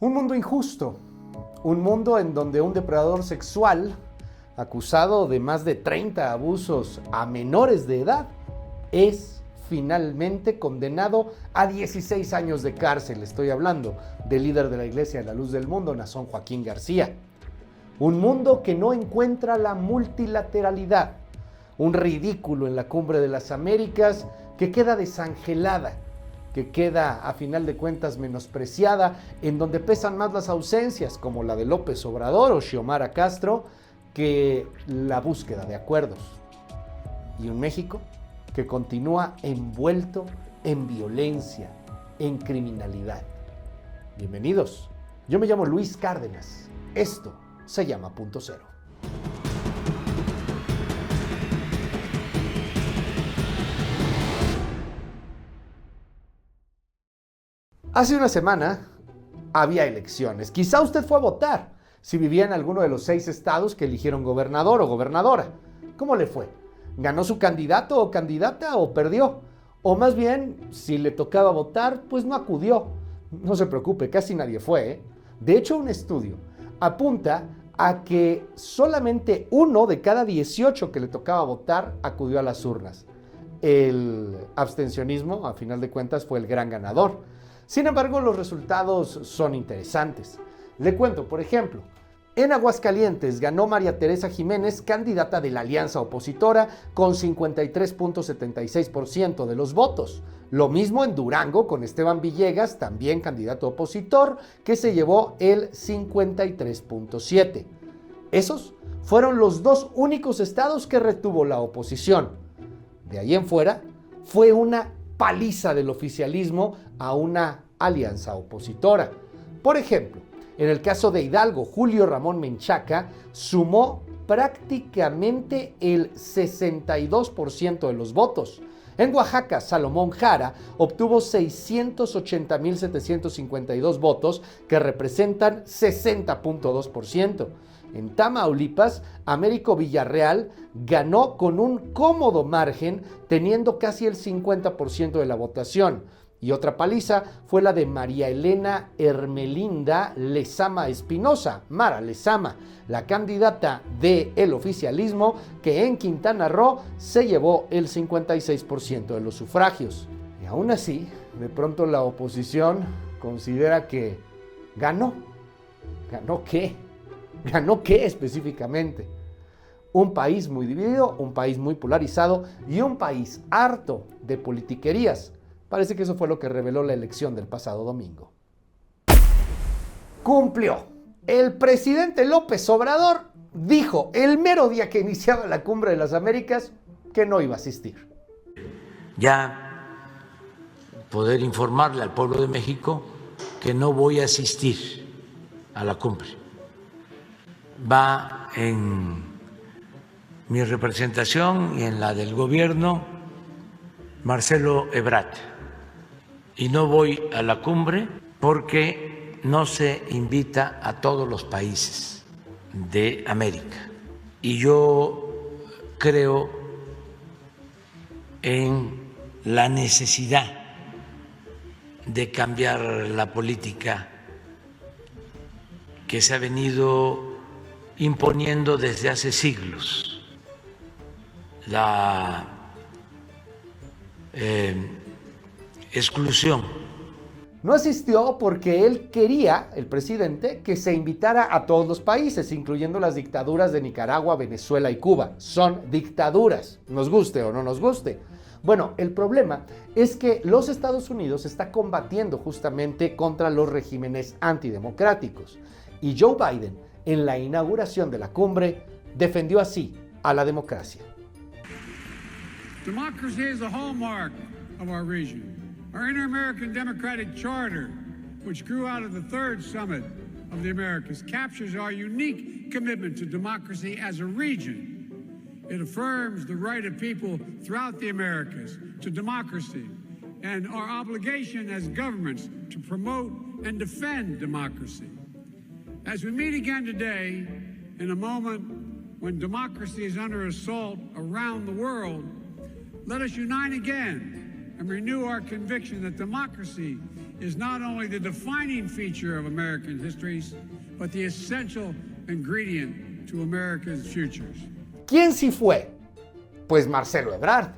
Un mundo injusto, un mundo en donde un depredador sexual, acusado de más de 30 abusos a menores de edad, es finalmente condenado a 16 años de cárcel. Estoy hablando del líder de la Iglesia de la Luz del Mundo, Nazón Joaquín García. Un mundo que no encuentra la multilateralidad, un ridículo en la Cumbre de las Américas que queda desangelada, que queda a final de cuentas menospreciada, en donde pesan más las ausencias como la de López Obrador o Xiomara Castro que la búsqueda de acuerdos. Y un México que continúa envuelto en violencia, en criminalidad. Bienvenidos, yo me llamo Luis Cárdenas, esto se llama Punto Cero. Hace una semana había elecciones. Quizá usted fue a votar si vivía en alguno de los 6 estados que eligieron gobernador o gobernadora. ¿Cómo le fue? ¿Ganó su candidato o candidata o perdió? O más bien, si le tocaba votar, pues no acudió. No se preocupe, casi nadie fue, ¿eh? De hecho, un estudio apunta a que solamente 1 de cada 18 que le tocaba votar acudió a las urnas. El abstencionismo, a final de cuentas, fue el gran ganador. Sin embargo, los resultados son interesantes. Le cuento, por ejemplo, en Aguascalientes ganó María Teresa Jiménez, candidata de la alianza opositora, con 53.76% de los votos. Lo mismo en Durango con Esteban Villegas, también candidato opositor, que se llevó el 53.7%. Esos fueron los 2 únicos estados que retuvo la oposición. De ahí en fuera, fue una paliza del oficialismo a una alianza opositora. Por ejemplo, en el caso de Hidalgo, Julio Ramón Menchaca sumó prácticamente el 62% de los votos. En Oaxaca, Salomón Jara obtuvo 680.752 votos, que representan 60.2%. En Tamaulipas, Américo Villarreal ganó con un cómodo margen, teniendo casi el 50% de la votación. Y otra paliza fue la de María Elena Hermelinda Lezama Espinosa, Mara Lezama, la candidata del oficialismo, que en Quintana Roo se llevó el 56% de los sufragios. Y aún así, de pronto la oposición considera que ganó. ¿Ganó qué? ¿Ganó qué específicamente? Un país muy dividido, un país muy polarizado y un país harto de politiquerías. Parece que eso fue lo que reveló la elección del pasado domingo. Cumplió. El presidente López Obrador dijo el mero día que iniciaba la Cumbre de las Américas que no iba a asistir. Ya poder informarle al pueblo de México que no voy a asistir a la cumbre. Va en mi representación y en la del gobierno Marcelo Ebrard. Y no voy a la cumbre porque no se invita a todos los países de América. Y yo creo en la necesidad de cambiar la política que se ha venido imponiendo desde hace siglos, la exclusión. No asistió porque él quería, el presidente, que se invitara a todos los países, incluyendo las dictaduras de Nicaragua, Venezuela y Cuba. Son dictaduras, nos guste o no nos guste. Bueno, el problema es que los Estados Unidos está combatiendo justamente contra los regímenes antidemocráticos. Y Joe Biden, en la inauguración de la cumbre, defendió así a la democracia. Democracy is the hallmark of our region. Our Inter-American Democratic Charter, which grew out of the third summit of the Americas, captures our unique commitment to democracy as a region. It affirms the right of people throughout the Americas to democracy and our obligation as governments to promote and defend democracy. As we meet again today, in a moment when democracy is under assault around the world, let us unite again and renew our conviction that democracy is not only the defining feature of American histories, but the essential ingredient to America's futures. ¿Quién sí fue? Pues Marcelo Ebrard,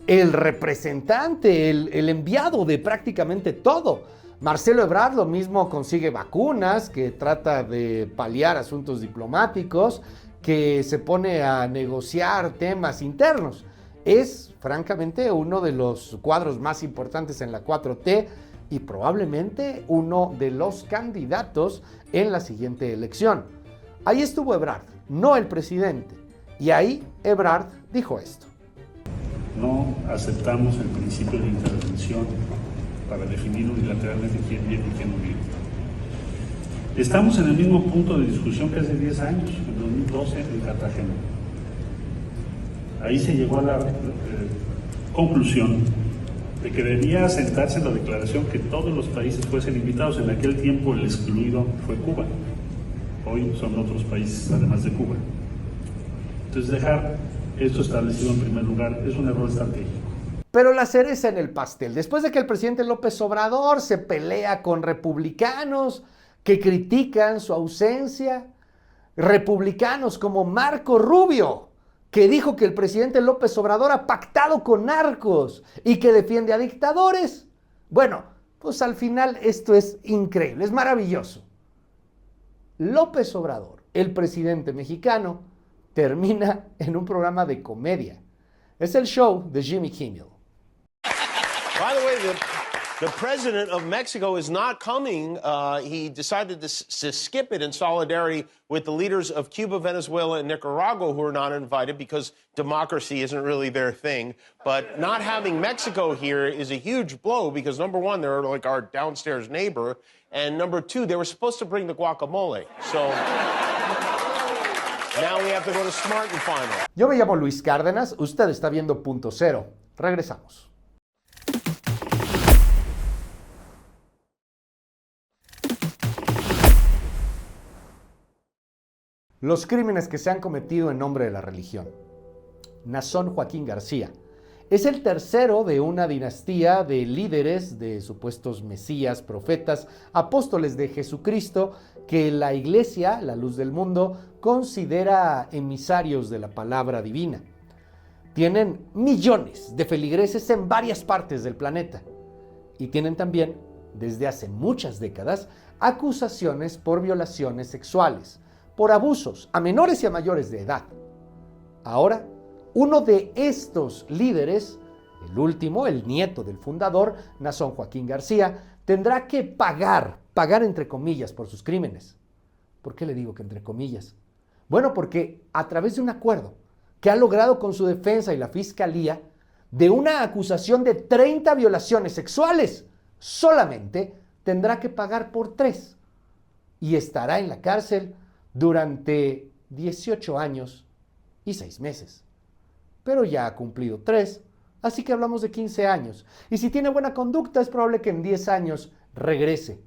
el representante, el enviado de prácticamente todo. Marcelo Ebrard lo mismo consigue vacunas, que trata de paliar asuntos diplomáticos, que se pone a negociar temas internos. Es, francamente, uno de los cuadros más importantes en la 4T y probablemente uno de los candidatos en la siguiente elección. Ahí estuvo Ebrard, no el presidente. Y ahí Ebrard dijo esto. No aceptamos el principio de intervención para definir unilateralmente quién viene y quién no viene. Estamos en el mismo punto de discusión que hace 10 años, en 2012 en Cartagena. Ahí se llegó a la conclusión de que debía sentarse en la declaración que todos los países fuesen invitados. En aquel tiempo el excluido fue Cuba. Hoy son otros países, además de Cuba. Entonces dejar esto establecido en primer lugar es un error estratégico. Pero la cereza en el pastel, después de que el presidente López Obrador se pelea con republicanos que critican su ausencia, republicanos como Marco Rubio, que dijo que el presidente López Obrador ha pactado con narcos y que defiende a dictadores. Bueno, pues al final esto es increíble, es maravilloso. López Obrador, el presidente mexicano, termina en un programa de comedia. Es el show de Jimmy Kimmel. By the way, the president of Mexico is not coming. He decided to skip it in solidarity with the leaders of Cuba, Venezuela, and Nicaragua, who are not invited because democracy isn't really their thing. But not having Mexico here is a huge blow because, number one, they're like our downstairs neighbor, and number two, they were supposed to bring the guacamole. So now we have to go to Smart and Final. Yo me llamo Luis Cárdenas, usted está viendo Punto Cero. Regresamos. Los crímenes que se han cometido en nombre de la religión. Nazón Joaquín García es el tercero de una dinastía de líderes, de supuestos mesías, profetas, apóstoles de Jesucristo, que la Iglesia, la luz del mundo, considera emisarios de la palabra divina. Tienen millones de feligreses en varias partes del planeta y tienen también, desde hace muchas décadas, acusaciones por violaciones sexuales, por abusos a menores y a mayores de edad. Ahora, uno de estos líderes, el último, el nieto del fundador, Nazón Joaquín García, tendrá que pagar entre comillas por sus crímenes. ¿Por qué le digo que entre comillas? Bueno, porque a través de un acuerdo que ha logrado con su defensa y la fiscalía, de una acusación de 30 violaciones sexuales, solamente tendrá que pagar por 3 y estará en la cárcel durante 18 años y 6 meses. Pero ya ha cumplido 3, así que hablamos de 15 años. Y si tiene buena conducta, es probable que en 10 años regrese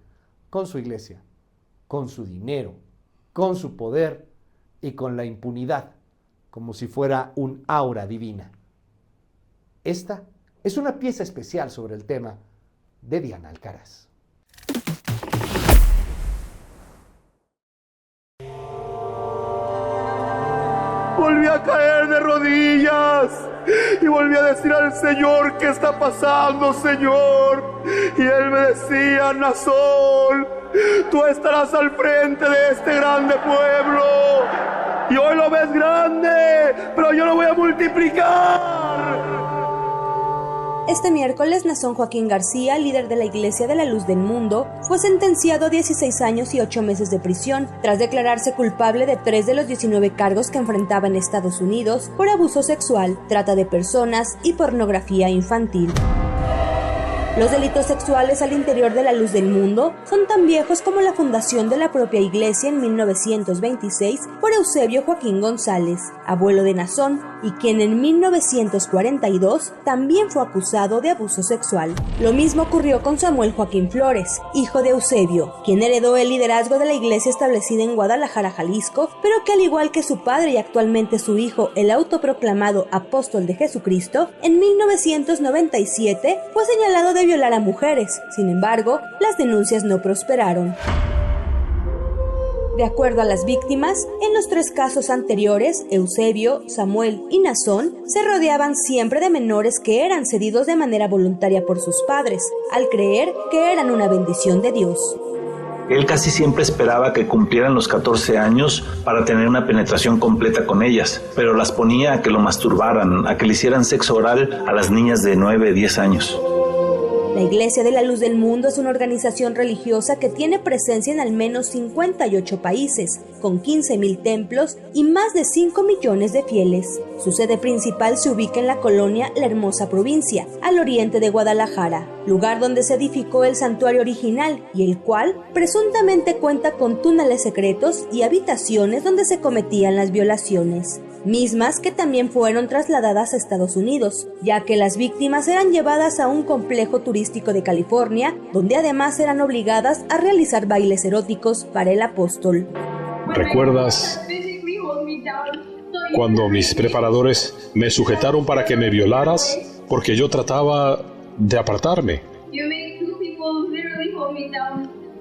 con su iglesia, con su dinero, con su poder y con la impunidad, como si fuera un aura divina. Esta es una pieza especial sobre el tema de Diana Alcaraz. Volví a caer de rodillas y volví a decir al Señor: ¿qué está pasando, Señor? Y Él me decía: Nazón, tú estarás al frente de este grande pueblo. Y hoy lo ves grande, pero yo lo voy a multiplicar. Este miércoles, Nazón Joaquín García, líder de la Iglesia de la Luz del Mundo, fue sentenciado a 16 años y 8 meses de prisión, tras declararse culpable de 3 de los 19 cargos que enfrentaba en Estados Unidos por abuso sexual, trata de personas y pornografía infantil. Los delitos sexuales al interior de la Luz del Mundo son tan viejos como la fundación de la propia iglesia en 1926 por Eusebio Joaquín González, abuelo de Nazón, y quien en 1942 también fue acusado de abuso sexual. Lo mismo ocurrió con Samuel Joaquín Flores, hijo de Eusebio, quien heredó el liderazgo de la iglesia establecida en Guadalajara, Jalisco, pero que al igual que su padre y actualmente su hijo, el autoproclamado apóstol de Jesucristo, en 1997 fue señalado de de violar a mujeres. Sin embargo, las denuncias no prosperaron. De acuerdo a las víctimas, en los 3 casos anteriores, Eusebio, Samuel y Naasón se rodeaban siempre de menores que eran cedidos de manera voluntaria por sus padres, al creer que eran una bendición de Dios. Él casi siempre esperaba que cumplieran los 14 años para tener una penetración completa con ellas, pero las ponía a que lo masturbaran, a que le hicieran sexo oral a las niñas de 9, 10 años. La Iglesia de la Luz del Mundo es una organización religiosa que tiene presencia en al menos 58 países, con 15.000 templos y más de 5 millones de fieles. Su sede principal se ubica en la colonia La Hermosa Provincia, al oriente de Guadalajara, lugar donde se edificó el santuario original y el cual presuntamente cuenta con túneles secretos y habitaciones donde se cometían las violaciones, mismas que también fueron trasladadas a Estados Unidos, ya que las víctimas eran llevadas a un complejo turístico de California, donde además eran obligadas a realizar bailes eróticos para el apóstol. ¿Recuerdas cuando mis preparadores me sujetaron para que me violaras? Porque yo trataba de apartarme.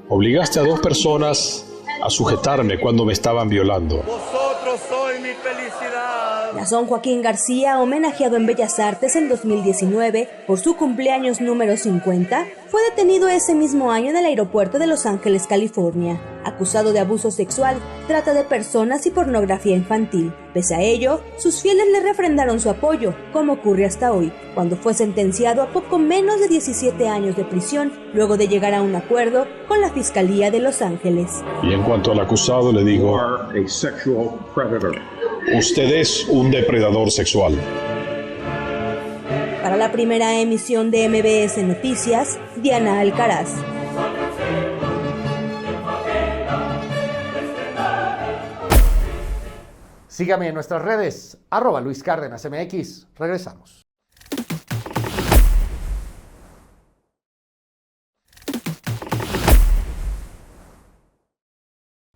Obligaste a 2 personas a sujetarme cuando me estaban violando. Vosotros sois mi felicidad. Naasón Joaquín García, homenajeado en Bellas Artes en 2019 por su cumpleaños número 50, fue detenido ese mismo año en el aeropuerto de Los Ángeles, California, acusado de abuso sexual, trata de personas y pornografía infantil. Pese a ello, sus fieles le refrendaron su apoyo, como ocurre hasta hoy, cuando fue sentenciado a poco menos de 17 años de prisión, luego de llegar a un acuerdo con la Fiscalía de Los Ángeles. Y en cuanto al acusado, le digo: usted es un depredador sexual. Para la primera emisión de MBS Noticias, Diana Alcaraz. Sígame en nuestras redes, @LuisCárdenasMX. Regresamos.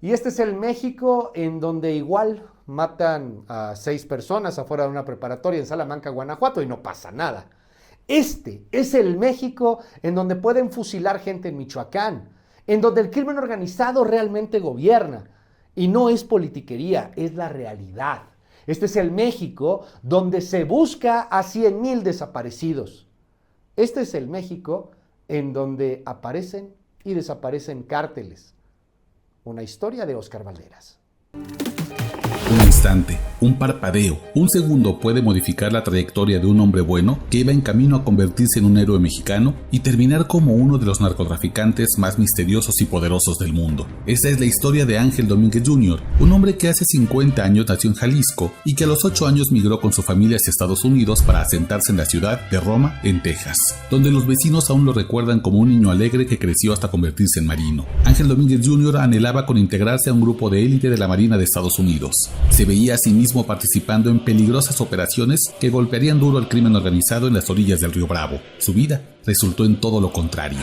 Y este es el México en donde igual matan a 6 personas afuera de una preparatoria en Salamanca, Guanajuato, y no pasa nada. Este es el México en donde pueden fusilar gente en Michoacán, en donde el crimen organizado realmente gobierna. Y no es politiquería, es la realidad. Este es el México donde se busca a 100,000 desaparecidos. Este es el México en donde aparecen y desaparecen cárteles. Una historia de Óscar Valderas. Un instante, un parpadeo, un segundo puede modificar la trayectoria de un hombre bueno que iba en camino a convertirse en un héroe mexicano y terminar como uno de los narcotraficantes más misteriosos y poderosos del mundo. Esta es la historia de Ángel Domínguez Jr., un hombre que hace 50 años nació en Jalisco y que a los 8 años migró con su familia hacia Estados Unidos para asentarse en la ciudad de Roma, en Texas, donde los vecinos aún lo recuerdan como un niño alegre que creció hasta convertirse en marino. Ángel Domínguez Jr. anhelaba con integrarse a un grupo de élite de la Marina de Estados Unidos. Se veía a sí mismo participando en peligrosas operaciones que golpearían duro al crimen organizado en las orillas del río Bravo. Su vida resultó en todo lo contrario.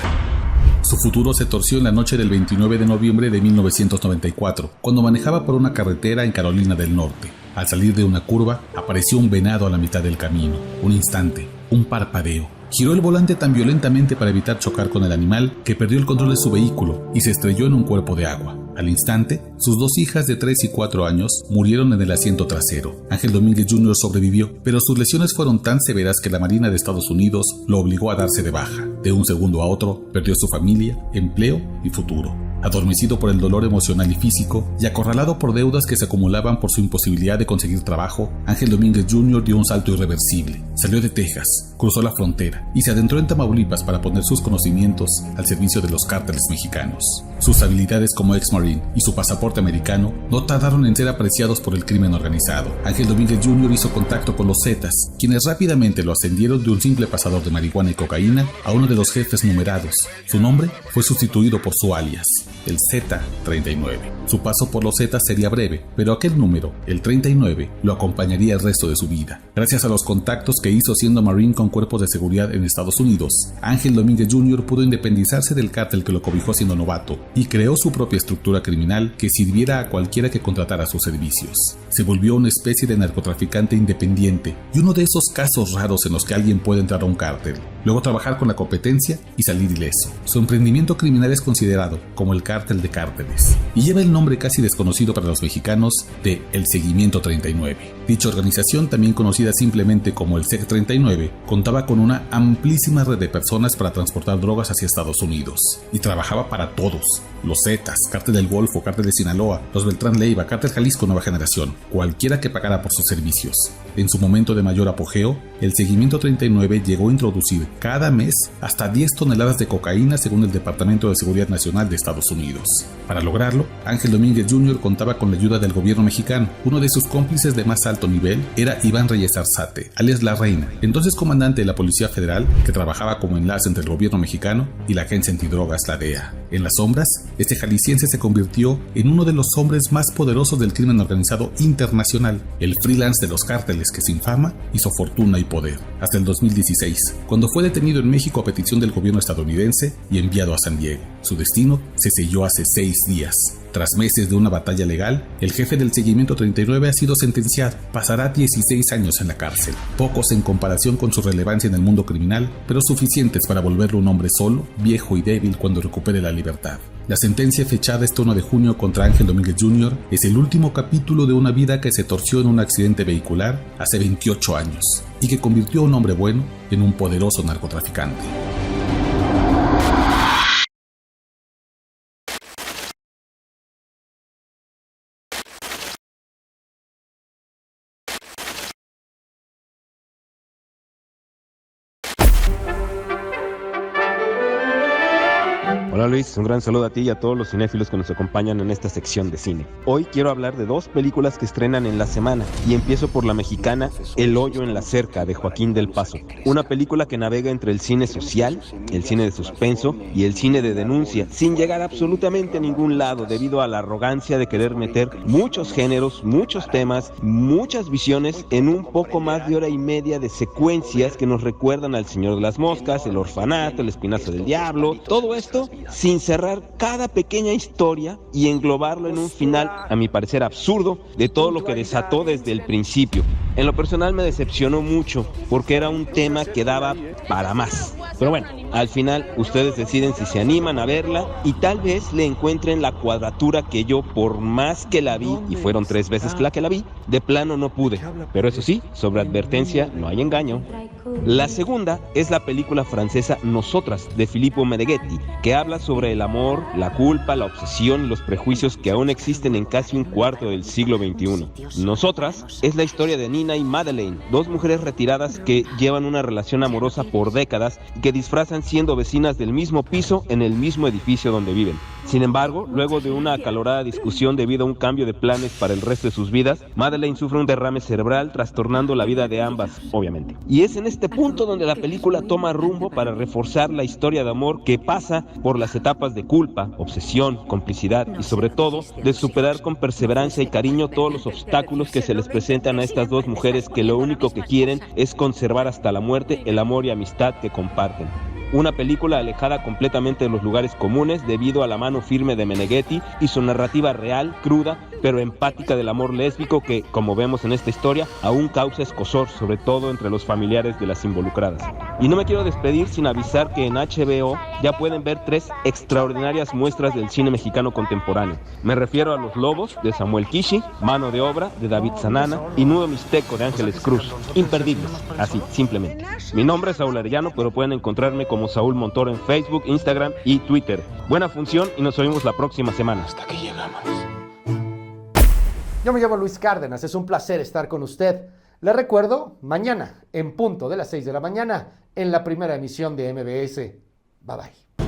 Su futuro se torció en la noche del 29 de noviembre de 1994, cuando manejaba por una carretera en Carolina del Norte. Al salir de una curva, apareció un venado a la mitad del camino. Un instante, un parpadeo. Giró el volante tan violentamente para evitar chocar con el animal que perdió el control de su vehículo y se estrelló en un cuerpo de agua. Al instante, sus 2 hijas de 3 y 4 años murieron en el asiento trasero. Ángel Domínguez Jr. sobrevivió, pero sus lesiones fueron tan severas que la Marina de Estados Unidos lo obligó a darse de baja. De un segundo a otro, perdió su familia, empleo y futuro. Adormecido por el dolor emocional y físico y acorralado por deudas que se acumulaban por su imposibilidad de conseguir trabajo, Ángel Domínguez Jr. dio un salto irreversible. Salió de Texas, cruzó la frontera y se adentró en Tamaulipas para poner sus conocimientos al servicio de los cárteles mexicanos. Sus habilidades como ex-marine y su pasaporte americano no tardaron en ser apreciados por el crimen organizado. Ángel Domínguez Jr. hizo contacto con los Zetas, quienes rápidamente lo ascendieron de un simple pasador de marihuana y cocaína a uno de los jefes numerados. Su nombre fue sustituido por su alias, el Z-39. Su paso por los Zetas sería breve, pero aquel número, el 39, lo acompañaría el resto de su vida. Gracias a los contactos que hizo siendo Marine con cuerpos de seguridad en Estados Unidos, Ángel Domínguez Jr. pudo independizarse del cártel que lo cobijó siendo novato y creó su propia estructura criminal que sirviera a cualquiera que contratara sus servicios. Se volvió una especie de narcotraficante independiente y uno de esos casos raros en los que alguien puede entrar a un cártel, luego trabajar con la competencia y salir ileso. Su emprendimiento criminal es considerado como el cártel de cárteles y lleva el nombre casi desconocido para los mexicanos de El Seguimiento 39. Dicha organización, también conocida simplemente como el SEG-39, contaba con una amplísima red de personas para transportar drogas hacia Estados Unidos y trabajaba para todos: los Zetas, Cártel del Golfo, Cártel de Sinaloa, los Beltrán Leiva, Cártel Jalisco Nueva Generación, cualquiera que pagara por sus servicios. En su momento de mayor apogeo, el Seguimiento 39 llegó a introducir cada mes hasta 10 toneladas de cocaína según el Departamento de Seguridad Nacional de Estados Unidos. Para lograrlo, Ángel Domínguez Jr. contaba con la ayuda del gobierno mexicano. Uno de sus cómplices de más alto nivel era Iván Reyes Arzate, alias La Reina, entonces comandante de la Policía Federal, que trabajaba como enlace entre el gobierno mexicano y la agencia antidrogas, la DEA. En las sombras, este jalisciense se convirtió en uno de los hombres más poderosos del crimen organizado internacional, el freelance de los cárteles que sin fama hizo fortuna y poder, hasta el 2016, cuando fue detenido en México a petición del gobierno estadounidense y enviado a San Diego. Su destino se selló hace 6 días. Tras meses de una batalla legal, el jefe del Seguimiento 39 ha sido sentenciado. Pasará 16 años en la cárcel, pocos en comparación con su relevancia en el mundo criminal, pero suficientes para volverlo un hombre solo, viejo y débil cuando recupere la libertad. La sentencia fechada este 1 de junio contra Ángel Domínguez Jr. es el último capítulo de una vida que se torció en un accidente vehicular hace 28 años y que convirtió a un hombre bueno en un poderoso narcotraficante. Hola Luis, un gran saludo a ti y a todos los cinéfilos que nos acompañan en esta sección de cine. Hoy quiero hablar de 2 películas que estrenan en la semana y empiezo por la mexicana El Hoyo en la Cerca de Joaquín del Paso. Una película que navega entre el cine social, el cine de suspenso y el cine de denuncia, sin llegar absolutamente a ningún lado debido a la arrogancia de querer meter muchos géneros, muchos temas, muchas visiones en un poco más de hora y media de secuencias que nos recuerdan al Señor de las Moscas, El Orfanato, El Espinazo del Diablo, todo esto sin cerrar cada pequeña historia y englobarlo en un final, a mi parecer absurdo, de todo lo que desató desde el principio. En lo personal me decepcionó mucho porque era un tema que daba para más. Pero bueno, al final ustedes deciden si se animan a verla y tal vez le encuentren la cuadratura que yo, por más que la vi, y fueron 3 veces que la vi, de plano no pude. Pero eso sí, sobre advertencia no hay engaño. La segunda es la película francesa Nosotras, de Filippo Meneghetti, que habla sobre el amor, la culpa, la obsesión y los prejuicios que aún existen en casi un cuarto del siglo XXI. Nosotras es la historia de Nina y Madeleine, 2 mujeres retiradas que llevan una relación amorosa por décadas y que disfrazan siendo vecinas del mismo piso en el mismo edificio donde viven. Sin embargo, luego de una acalorada discusión debido a un cambio de planes para el resto de sus vidas, Madeleine sufre un derrame cerebral trastornando la vida de ambas, obviamente. Y es en este punto donde la película toma rumbo para reforzar la historia de amor que pasa por las etapas de culpa, obsesión, complicidad y sobre todo de superar con perseverancia y cariño todos los obstáculos que se les presentan a estas 2 mujeres que lo único que quieren es conservar hasta la muerte el amor y amistad que comparten. Una película alejada completamente de los lugares comunes debido a la mano firme de Meneghetti y su narrativa real, cruda, pero empática del amor lésbico que, como vemos en esta historia, aún causa escozor, sobre todo entre los familiares de las involucradas. Y no me quiero despedir sin avisar que en HBO ya pueden ver 3 extraordinarias muestras del cine mexicano contemporáneo. Me refiero a Los Lobos, de Samuel Kishi, Mano de Obra, de David Sanana y Nudo Mixteco, de Ángeles Cruz. Imperdibles, así, simplemente. Mi nombre es Saúl Arellano, pero pueden encontrarme como Saúl Montoro en Facebook, Instagram y Twitter. Buena función y nos oímos la próxima semana. Hasta que llegamos. Yo me llamo Luis Cárdenas, es un placer estar con usted. Le recuerdo, mañana, en punto de las 6 de la mañana, en la primera emisión de MBS. Bye bye.